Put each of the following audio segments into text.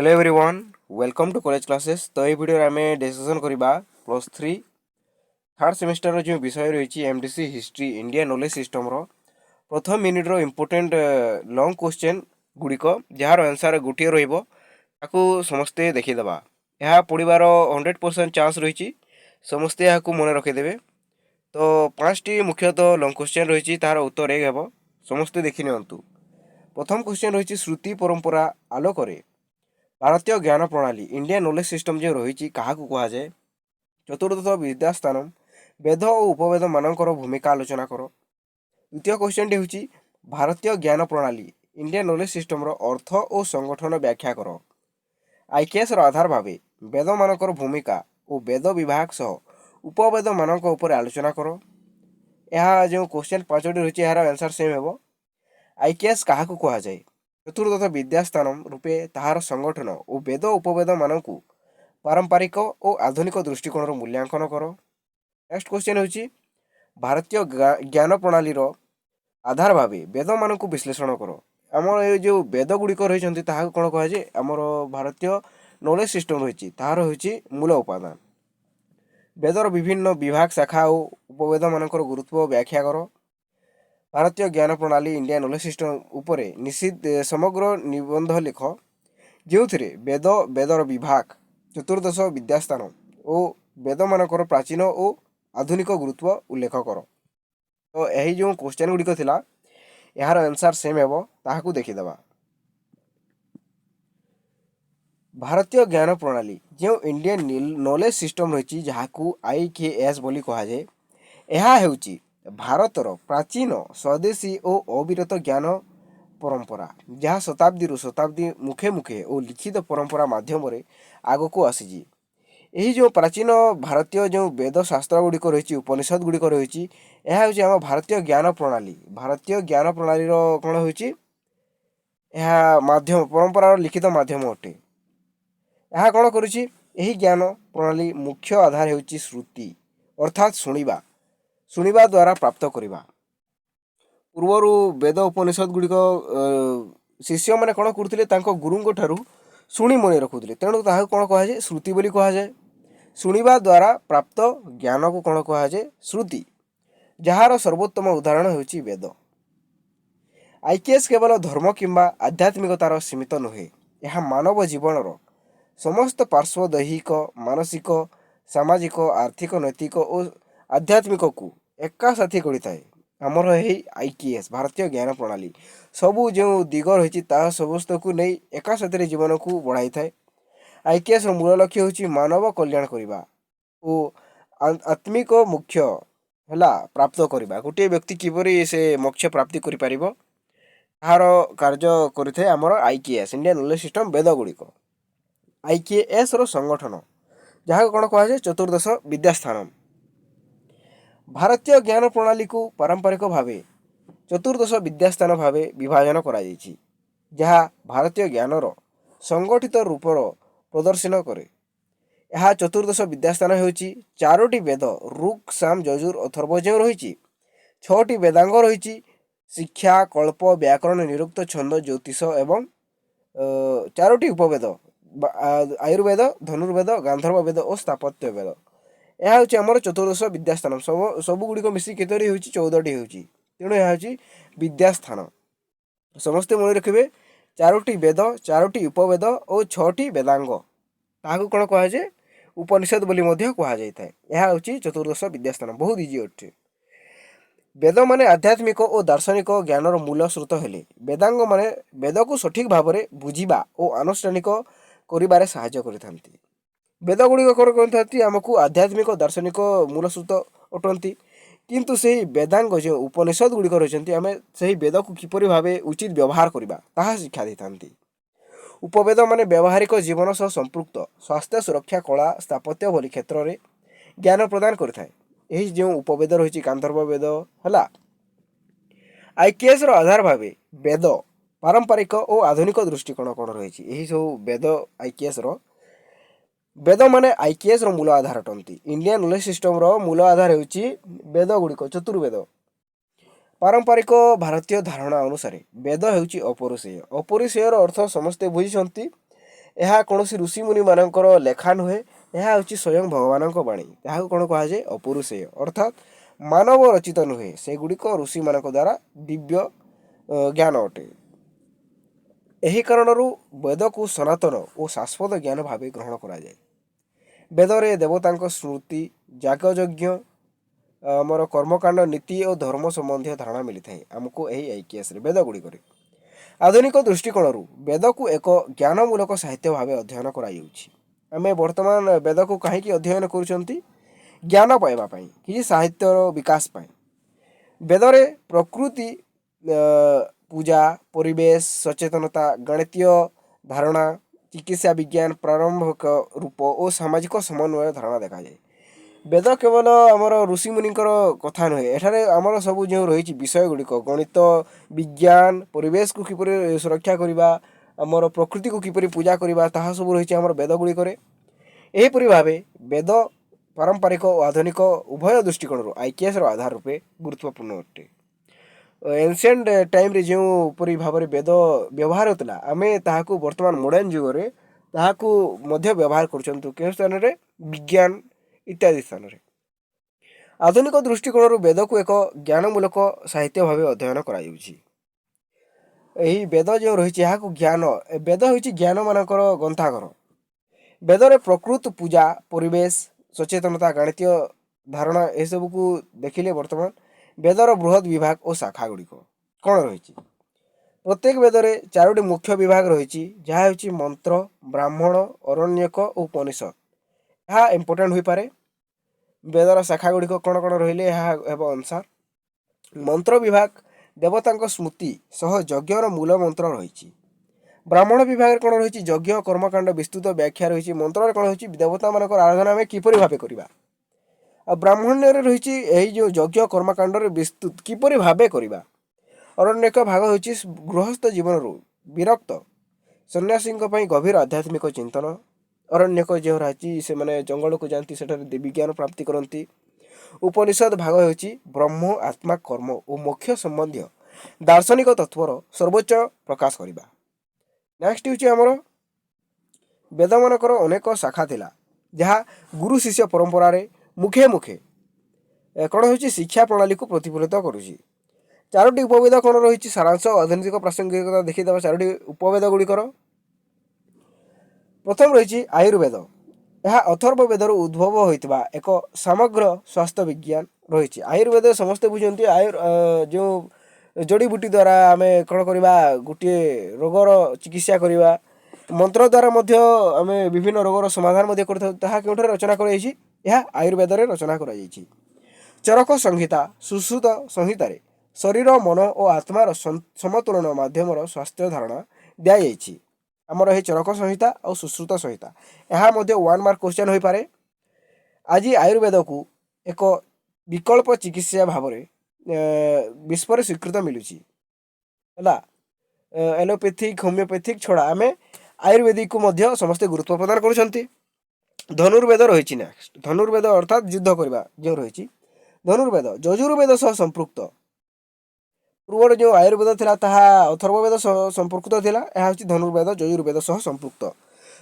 Hello everyone, welcome to college classes. तो ये video आम डिस्कसन करवा +3 थर्ड सेमिस्टर जो विषय रही MDC history India knowledge system प्रथम यूनिट इंपोर्टेंट लॉन्ग क्वेश्चन गुड़िक जार आंसर गोटे रही समस्ते देखीदे। यह पढ़ार 100% चांस रही समस्ते यहाँ मन रखीदे। तो 5टी मुख्यतः लॉन्ग क्वेश्चन रही तार उत्तर एक हे समस्ते देखी नियंतु। प्रथम क्वेश्चन रही श्रुति परंपरा आलोक भारतीय ज्ञान प्रणाली इंडिया नॉलेज सिस्टम जो रही क्या कहुए। चतुर्थ विद्यास्थान वेद और उपवेद मानकर भूमिका आलोचना कर। द्वितीय क्वेश्चन टी हूँ भारतीय ज्ञान प्रणाली इंडिया नॉलेज सिस्टम अर्थ और संगठन व्याख्या कर। आईकेएस आधार भाव वेद मानकर भूमिका और वेद विभाग सह उपवेद मानक उपर आलोचना कर। यह जो क्वेश्चन 5टी रही यार आंसर सेम हे। आईकेएस क्या कहुए। चतुर्थ विद्यास्थान रूपे ताहार संगठन और वेद उपवेद मानक पारंपरिक और आधुनिक दृष्टिकोण मूल्यांकन कर। नेक्स्ट क्वेश्चन हूँ भारतीय ज्ञान प्रणाली आधार भाव वेद मानक विश्लेषण कर। आमर ये जो वेद गुड़िक रही कौन कहुए आमर भारतीय नॉलेज सिस्टम रही तार हूँ मूल उपादान। वेदर विभिन्न विभाग शाखा और उपवेद मानक गुरुत्व व्याख्या कर। भारतीय ज्ञान प्रणाली इंडिया नॉलेज सिस्टम उपरे निश्चित समग्र निबंध लिख जो वेद वेदर विभाग चतुर्दश विद्यास्थान और वेद मानकर प्राचीन और आधुनिक गुरुत्व उल्लेख कर। तो यही जो क्वेश्चन गुड़िक थी यार आंसर सेम हे ताकू देखीदे। भारतीय ज्ञान प्रणाली जो इंडियन नॉलेज सिस्टम रही जहाँ आईकेएस बोली कहुए यह हूँ भारतर प्राचीन स्वदेशी और अविरत ज्ञान परंपरा जहाँ शताब्दी मुखे मुखे और लिखित परंपरा माध्यम आग को आसी। यही जो प्राचीन भारतीय जो वेद शास्त्र गुड़िक रही उपनिषद गुड़िक रही यह हूँ आम भारतीय ज्ञान प्रणाली कौन हो माध्यम परंपरार लिखित माध्यम अटे। यह कौन करुँची यही ज्ञान प्रणाली मुख्य आधार होची श्रुति अर्थात शुणा द्वारा प्राप्त करवा। पूर्वर वेद उपनिषद गुड़िक शिष्य मैंने कौन करते गुरुंक ठारू शुणी मन रखुले तेणु ताहा कौन कहुए श्रुति बोली कहुए। शुणा द्वारा प्राप्त ज्ञान को कौन कहुए श्रुति जार सर्वोत्तम उदाहरण होची वेद। आईकेएस केवल धर्म किंबा आध्यात्मिकतार सीमित नुहे यह मानव जीवनर समस्त पार्श्व दैहिक मानसिक सामाजिक आर्थिक नैतिक और आध्यात्मिक को एका साथी गढ़ी थाए। आमर यही आईकेएस भारतीय ज्ञान प्रणाली सबू जो दिग रही समस्त को नहीं एका साथी जीवन को बढ़ाई थाए। आईकेएस मूल लक्ष्य हूँ मानव कल्याण करने और आत्मिक मुख्य है प्राप्त करने गोटे व्यक्ति किपरि से मोक्ष प्राप्ति करें तार कार्य करें आमर आईकेएस इंडिया नॉलेज सिस्टम वेद गुड़िक। आईकेएस संगठन जहाँ कौन कहुए चतुर्दश विद्यास्थान भारतीय ज्ञान प्रणाली को पारंपरिक भाव चतुर्दश विद्यास्थान भाव विभाजन कर जहाँ भारतीय ज्ञानर संगठित रूपर प्रदर्शन करे। यह चतुर्दश विद्यास्थान होची 4टी वेद ऋक् साम यजुर अथर्व जो रही 6टी वेदांग रही शिक्षा कल्प व्याकरण निरुक्त छंद ज्योतिष एवं 4टी उपवेद आयुर्वेद धनुर्वेद गांधर्व वेद और स्थापत्य वेद। यह हूँ आमर चतुर्दश विद्यास्थान सबुगुड़िक मिसी केतोटी हो 14टी हो तेणु यह हूँ विद्यास्थान समस्ते मन रखिए 4टी वेद 4टी उपवेद और 6टी वेदांग ताकू कौन कहुए उपनिषद बोली कहुए। यह हूँ चतुर्दश विद्यास्थान बहुत इजी अटे। वेद माने आध्यात्मिक और दार्शनिक ज्ञानर मूल स्रोत हेले वेदांग माने वेद को सठिक भाव में बुझा और आनुष्ठानिक कर साहाय्य करथांती। वेद गुड़िक कौन आमको आध्यात्मिक दार्शनिक मूल स्रोत अटंती किंतु से वेदांग जो उपनिषद गुड़िक रही आम से वेद को किपरि भाव उचित व्यवहार करवा ताहा शिक्षा देता। उपवेद माने व्यावहारिक जीवन सह संपृक्त स्वास्थ्य सुरक्षा कला स्थापत्य भली क्षेत्र में ज्ञान प्रदान करता है। यही जो उपवेद रही गांधर्व वेद है आईकेएस आधार भाव वेद पारंपरिक और आधुनिक दृष्टिकोण कौन रही यही सब वेद आईकेएस वेद माने आईकेएस मूल आधार अटंती। इंडिया नॉलेज सिस्टम मूल आधार होची वेद गुड़िक चतुर्वेद। पारंपरिक भारतीय धारणा अनुसार वेद होची अपौरुषेय। अपौरुषेयर अर्थ समस्ते बुझी ଏହା କୌଣସି ଋଷିମୁନିମାନଙ୍କର ଲେଖା ନୁହେଁ, ଏହା ହେଉଛି ସ୍ୱୟଂ ଭଗବାନଙ୍କ ବାଣୀ। ଏହାକୁ କ'ଣ କୁହାଯାଏ? ଅପୁରୁଷେୟ, ଅର୍ଥାତ୍ ମାନବ ରଚିତ ନୁହେଁ, ସେଗୁଡ଼ିକ ଋଷିମାନଙ୍କ ଦ୍ୱାରା ଦିବ୍ୟ ଜ୍ଞାନ ଅଟେ। ଏହି କାରଣରୁ ବେଦକୁ ସନାତନ ଓ ଶାଶ୍ୱତ ଜ୍ଞାନ ଭାବେ ଗ୍ରହଣ କରାଯାଏ। ବେଦରେ ଦେବତାଙ୍କ ସ୍ମୃତି, ଯାଗଯଜ୍ଞ, ଆମର କର୍ମକାଣ୍ଡ, ନୀତି ଓ ଧର୍ମ ସମ୍ବନ୍ଧୀୟ ଧାରଣା ମିଳିଥାଏ ଆମକୁ ଏହି IKSରେ ବେଦ ଗୁଡ଼ିକରେ। ଆଧୁନିକ ଦୃଷ୍ଟିକୋଣରୁ ବେଦକୁ ଏକ ଜ୍ଞାନମୂଳକ ସାହିତ୍ୟ ଭାବେ ଅଧ୍ୟୟନ କରାଯାଉଛି। ଆମେ ବର୍ତ୍ତମାନ ବେଦକୁ କାହିଁକି ଅଧ୍ୟୟନ କରୁଛନ୍ତି? ଜ୍ଞାନ ପାଇବା ପାଇଁ, କିଛି ସାହିତ୍ୟର ବିକାଶ ପାଇଁ। ବେଦରେ ପ୍ରକୃତି, ପୂଜା, ପରିବେଶ, ସଚେତନତା, ଗଣିତୀୟ ଧାରଣା, ଚିକିତ୍ସା ବିଜ୍ଞାନ, ପ୍ରାରମ୍ଭିକ ରୂପ ଓ ସାମାଜିକ ସମନ୍ୱୟ ଧାରଣା ଦେଖାଯାଏ। ବେଦ କେବଳ ଆମର ଋଷିମୁନିଙ୍କର କଥା ନୁହେଁ, ଏଠାରେ ଆମର ସବୁ ଯେଉଁ ରହିଛି ବିଷୟ ଗୁଡ଼ିକ, ଗଣିତ, ବିଜ୍ଞାନ, ପରିବେଶକୁ କିପରି ସୁରକ୍ଷା କରିବା, ଆମର ପ୍ରକୃତିକୁ କିପରି ପୂଜା କରିବା, ତାହା ସବୁ ରହିଛି ଆମର ବେଦ ଗୁଡ଼ିକରେ। ଏହିପରି ଭାବେ ବେଦ ପାରମ୍ପରିକ ଓ ଆଧୁନିକ ଉଭୟ ଦୃଷ୍ଟିକୋଣରୁ IKSର ଆଧାର ରୂପେ ଗୁରୁତ୍ୱପୂର୍ଣ୍ଣ ଅଟେ। ଏନ୍ସିଏଣ୍ଟ ଟାଇମ୍ରେ ଯେଉଁପରି ଭାବରେ ବେଦ ବ୍ୟବହାର ହେଉଥିଲା, ଆମେ ତାହାକୁ ବର୍ତ୍ତମାନ ମଡ଼ର୍ଣ୍ଣ ଯୁଗରେ ତାହାକୁ ମଧ୍ୟ ବ୍ୟବହାର କରୁଛନ୍ତି। କେଉଁ ସ୍ଥାନରେ? ବିଜ୍ଞାନ ଇତ୍ୟାଦି ସ୍ଥାନରେ। ଆଧୁନିକ ଦୃଷ୍ଟିକୋଣରୁ ବେଦକୁ ଏକ ଜ୍ଞାନମୂଳକ ସାହିତ୍ୟ ଭାବେ ଅଧ୍ୟୟନ କରାଯାଉଛି। ଏହି ବେଦ ଯେଉଁ ରହିଛି ଏହାକୁ ବେଦ ହେଉଛି ଜ୍ଞାନମାନଙ୍କର ଗ୍ରନ୍ଥାଗାର। ବେଦରେ ପ୍ରକୃତ, ପୂଜା, ପରିବେଶ, ସଚେତନତା, ଗାଣିତୀୟ ଧାରଣା ଏସବୁକୁ ଦେଖିଲେ ବର୍ତ୍ତମାନ ବେଦର ବୃହତ୍ ବିଭାଗ ଓ ଶାଖା ଗୁଡ଼ିକ କ'ଣ ରହିଛି? ପ୍ରତ୍ୟେକ ବେଦରେ 4ଟି ମୁଖ୍ୟ ବିଭାଗ ରହିଛି, ଯାହା ହେଉଛି ମନ୍ତ୍ର, ବ୍ରାହ୍ମଣ, ଅରଣ୍ୟକ ଓ ଉପନିଷଦ। ଏହା ଇମ୍ପୋର୍ଟାଣ୍ଟ ହୋଇପାରେ। ବେଦର ଶାଖା ଗୁଡ଼ିକ କ'ଣ କ'ଣ ରହିଲେ ଏହା ହେବ ଅନୁସାର। ମନ୍ତ୍ର ବିଭାଗ, ଦେବତାଙ୍କ ସ୍ମୃତି ସହ ଯଜ୍ଞର ମୂଳ ମନ୍ତ୍ର ରହିଛି। ବ୍ରାହ୍ମଣ ବିଭାଗରେ କ'ଣ ରହିଛି? ଯଜ୍ଞ, କର୍ମକାଣ୍ଡ ବିସ୍ତୃତ ବ୍ୟାଖ୍ୟା ରହିଛି। ମନ୍ତ୍ରରେ କ'ଣ ରହିଛି? ଦେବତାମାନଙ୍କର ଆରାଧନା ଆମେ କିପରି ଭାବେ କରିବା। ଆଉ ବ୍ରାହ୍ମଣ୍ୟରେ ରହିଛି ଏହି ଯେଉଁ ଯଜ୍ଞ କର୍ମକାଣ୍ଡରେ ବିସ୍ତୃତ କିପରି ଭାବେ କରିବା। ଅରଣ୍ୟକ ଭାଗ ହେଉଛି ଗୃହସ୍ଥ ଜୀବନରୁ ବିରକ୍ତ ସନ୍ନ୍ୟାସୀଙ୍କ ପାଇଁ ଗଭୀର ଆଧ୍ୟାତ୍ମିକ ଚିନ୍ତନ। ଅରଣ୍ୟକ ଯେଉଁ ରହିଛି ସେମାନେ ଜଙ୍ଗଲକୁ ଯାଆନ୍ତି, ସେଠାରେ ବିଜ୍ଞାନ ପ୍ରାପ୍ତି କରନ୍ତି। ଉପନିଷଦ ଭାଗ ହେଉଛି ବ୍ରହ୍ମ, ଆତ୍ମା, କର୍ମ ଓ ମୋକ୍ଷ ସମ୍ବନ୍ଧୀୟ ଦାର୍ଶନିକ ତତ୍ତ୍ୱର ସର୍ବୋଚ୍ଚ ପ୍ରକାଶ କରିବା। ନେକ୍ସଟ ହେଉଛି ଆମର ବେଦମାନଙ୍କର ଅନେକ ଶାଖା ଥିଲା, ଯାହା ଗୁରୁ ଶିଷ୍ୟ ପରମ୍ପରାରେ ମୁଖେ ମୁଖେ କ'ଣ ହେଉଛି ଶିକ୍ଷା ପ୍ରଣାଳୀକୁ ପ୍ରତିଫଳିତ କରୁଛି। 4ଟି ଉପବେଦ କ'ଣ ରହିଛି? ସାରାଂଶ, ଆଧୁନିକ ପ୍ରାସଙ୍ଗିକତା ଦେଖିଦେବା 4ଟି ଉପବେଦ ଗୁଡ଼ିକର। ପ୍ରଥମ ରହିଛି ଆୟୁର୍ବେଦ। ଏହା ଅଥର୍ବ ବେଦରୁ ଉଦ୍ଭବ ହୋଇଥିବା ଏକ ସମଗ୍ର ସ୍ୱାସ୍ଥ୍ୟ ବିଜ୍ଞାନ ରହିଛି। ଆୟୁର୍ବେଦ ସମସ୍ତେ ବୁଝନ୍ତି, ଯେଉଁ ଜଡ଼ିବୁଟି ଦ୍ୱାରା ଆମେ କ'ଣ କରିବା? ଗୋଟିଏ ରୋଗର ଚିକିତ୍ସା କରିବା। ମନ୍ତ୍ର ଦ୍ୱାରା ମଧ୍ୟ ଆମେ ବିଭିନ୍ନ ରୋଗର ସମାଧାନ ମଧ୍ୟ କରିଥାଉ। ତାହା କେଉଁଠାରେ ରଚନା କରାଯାଇଛି? ଏହା ଆୟୁର୍ବେଦରେ ରଚନା କରାଯାଇଛି। ଚରକ ସଂହିତା, ସୁଶ୍ରୁତ ସଂହିତାରେ ଶରୀର, ମନ ଓ ଆତ୍ମାର ସମତୁଳନ ମାଧ୍ୟମର ସ୍ୱାସ୍ଥ୍ୟ ଧାରଣା ଦିଆଯାଇଛି। ଆମର ଏହି ଚରକ ସଂହିତା ଆଉ ସୁଶ୍ରୁତ ସଂହିତା, ଏହା ମଧ୍ୟ 1 ମାର୍କ କ୍ୱେଶ୍ଚନ୍ ହୋଇପାରେ। ଆଜି ଆୟୁର୍ବେଦକୁ ଏକ ବିକଳ୍ପ ଚିକିତ୍ସା ଭାବରେ ବିଶ୍ୱରେ ସ୍ୱୀକୃତ ମିଳୁଛି ହେଲା। ଏଲୋପାଥିକ୍, ହୋମିଓପାଥିକ୍ ଛଡ଼ା ଆମେ ଆୟୁର୍ବେଦିକକୁ ମଧ୍ୟ ସମସ୍ତେ ଗୁରୁତ୍ୱ ପ୍ରଦାନ କରୁଛନ୍ତି। ଧନୁର୍ବେଦ ରହିଛି ନେକ୍ସଟ। ଧନୁର୍ବେଦ ଅର୍ଥାତ୍ ଯୁଦ୍ଧ କରିବା ଯେଉଁ ରହିଛି। ଧନୁର୍ବେଦ ଯଜୁର୍ବେଦ ସହ ସମ୍ପୃକ୍ତ। ପୂର୍ବରୁ ଯେଉଁ ଆୟୁର୍ବେଦ ଥିଲା ତାହା ଅଥର୍ବବେଦ ସହ ସମ୍ପୃକ୍ତ ଥିଲା। ଏହା ହେଉଛି ଧନୁର୍ବେଦ ଯଜୁର୍ବେଦ ସହ ସମ୍ପୃକ୍ତ।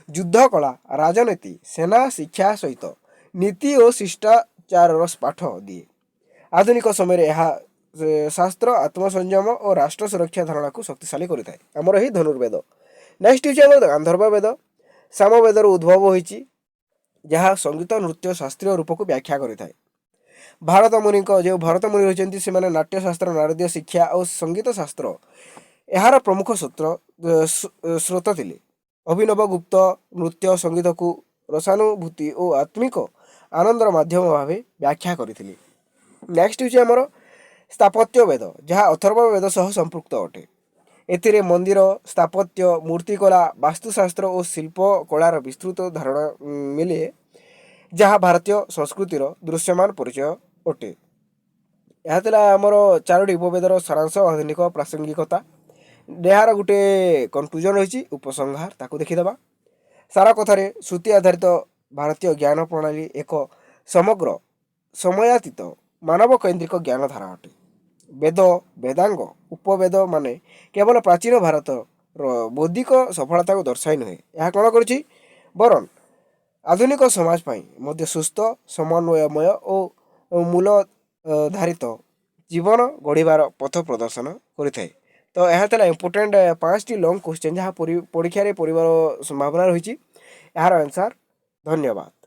ଯୁଦ୍ଧ କଳା, ରାଜନୀତି, ସେନା ଶିକ୍ଷା ସହିତ ନୀତି ଓ ଶିଷ୍ଟାଚାରର ପାଠ ଦିଏ। ଆଧୁନିକ ସମୟରେ ଏହା ଶାସ୍ତ୍ର, ଆତ୍ମସଂଯମ ଓ ରାଷ୍ଟ୍ର ସୁରକ୍ଷା ଧାରଣାକୁ ଶକ୍ତିଶାଳୀ କରିଥାଏ। ଆମର ଏହି ଧନୁର୍ବେଦ। ନେକ୍ସଟ ହେଉଛି ଆମର ଗାନ୍ଧର୍ବ ବେଦ। ସାମବେଦରୁ ଉଦ୍ଭବ ହୋଇଛି, ଯାହା ସଙ୍ଗୀତ, ନୃତ୍ୟ, ଶାସ୍ତ୍ରୀୟ ରୂପକୁ ବ୍ୟାଖ୍ୟା କରିଥାଏ। ଭରତ ମୁନି ରହିଛନ୍ତି, ସେମାନେ ନାଟ୍ୟଶାସ୍ତ୍ର, ନାରଦୀୟ ଶିକ୍ଷା ଓ ସଙ୍ଗୀତ ଶାସ୍ତ୍ର ଏହାର ପ୍ରମୁଖ ସ୍ରୋତ ଥିଲେ। ଅଭିନବ ଗୁପ୍ତ ନୃତ୍ୟ ସଙ୍ଗୀତକୁ ରସାନୁଭୂତି ଓ ଆତ୍ମିକ ଆନନ୍ଦର ମାଧ୍ୟମ ଭାବେ ବ୍ୟାଖ୍ୟା କରିଥିଲେ। ନେକ୍ସଟ ହେଉଛି ଆମର ସ୍ଥାପତ୍ୟ ବେଦ, ଯାହା ଅଥର୍ବ ବେଦ ସହ ସମ୍ପୃକ୍ତ ଅଟେ। ଏଥିରେ ମନ୍ଦିର ସ୍ଥାପତ୍ୟ, ମୂର୍ତ୍ତିକଳା, ବାସ୍ତୁଶାସ୍ତ୍ର ଓ ଶିଳ୍ପକଳାର ବିସ୍ତୃତ ଧାରଣା ମିଳେ, ଯାହା ଭାରତୀୟ ସଂସ୍କୃତିର ଦୃଶ୍ୟମାନ ପରିଚୟ ଅଟେ। ଏହା ଥିଲା ଆମର 4ଟି ଉପବେଦର ସାରାଂଶ, ଆଧୁନିକ ପ୍ରାସଙ୍ଗିକତା। ଏହାର ଗୋଟେ କନକ୍ଲୁଜନ ରହିଛି, ଉପସଂହାର, ତାକୁ ଦେଖିଦେବା। ସାରା କଥାରେ ଶ୍ରୁତି ଆଧାରିତ ଭାରତୀୟ ଜ୍ଞାନ ପ୍ରଣାଳୀ ଏକ ସମଗ୍ର ସମୟାତୀତ ମାନବ କୈନ୍ଦ୍ରିକ ଜ୍ଞାନ ଧାରା ଅଟେ। ବେଦ, ବେଦାଙ୍ଗ, ଉପବେଦ ମାନେ କେବଳ ପ୍ରାଚୀନ ଭାରତ ବୌଦ୍ଧିକ ସଫଳତାକୁ ଦର୍ଶାଇ ନୁହେଁ। ଏହା କ'ଣ କରୁଛି ବରଂ ଆଧୁନିକ ସମାଜ ପାଇଁ ମଧ୍ୟ ସୁସ୍ଥ ସମନ୍ୱୟମୟ ଓ ମୂଳ ଧାରିତ ଜୀବନ ଗଢ଼ିବାର ପଥ ପ୍ରଦର୍ଶନ କରିଥାଏ। ତ ଏହା ଥିଲା ଇମ୍ପୋର୍ଟାଣ୍ଟ 5ଟି ଲଙ୍ଗ୍ କ୍ୱେଶ୍ଚନ୍ ଯାହା ପରୀକ୍ଷାରେ ପଡ଼ିବାର ସମ୍ଭାବନା ରହିଛି। ଏହାର ଆନ୍ସର୍ ଧନ୍ୟବାଦ।